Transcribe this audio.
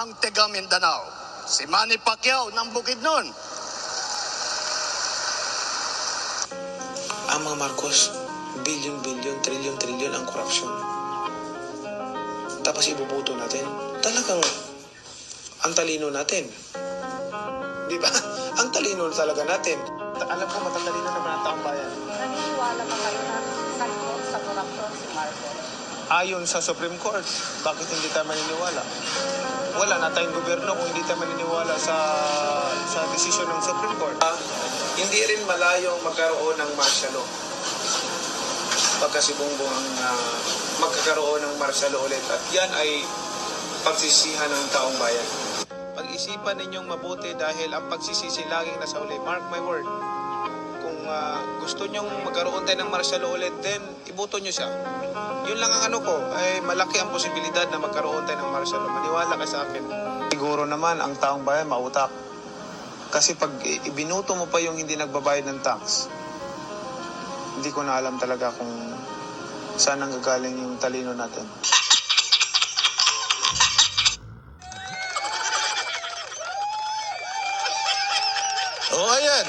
ang taga Mindanao, si Manny Pacquiao ng Bukidnon. Ang mga Marcos, bilyon-bilyon, trilyon-trilyon ang korupsyon. Tapos ibubuto natin. Talagang ang talino natin. Di ba? Ang talino talaga natin. Alam ko, matatalino naman ang taong bayan. Naniniwala pa kayo na sangkot sa korupsyon si Marcos? Ayon sa Supreme Court, bakit hindi tayo maniniwala? Wala na tayong gobyerno kung hindi tayo maniniwala sa desisyon ng Supreme Court. Hindi rin malayo magkaroon ng martial law. Pagka si Bongbong ang magkakaroon ng martial law ulit. At yan ay pagsisihan ng taong bayan. Pag-isipan ninyong mabuti dahil ang pagsisisi laging nasa uli. Mark my word. Kung gusto nyong magkaroon tayo ng martial law ulit, then iboto nyo siya. Yun lang ang ano ko, ay malaki ang posibilidad na magkaroon tayo ng martial law. Maniwala ka sa akin. Siguro naman ang taong bayan mautak. Kasi pag ibinuto mo pa yung hindi nagbabayad ng tax, hindi ko na alam talaga kung saan ang gagaling yung talino natin. O ayan,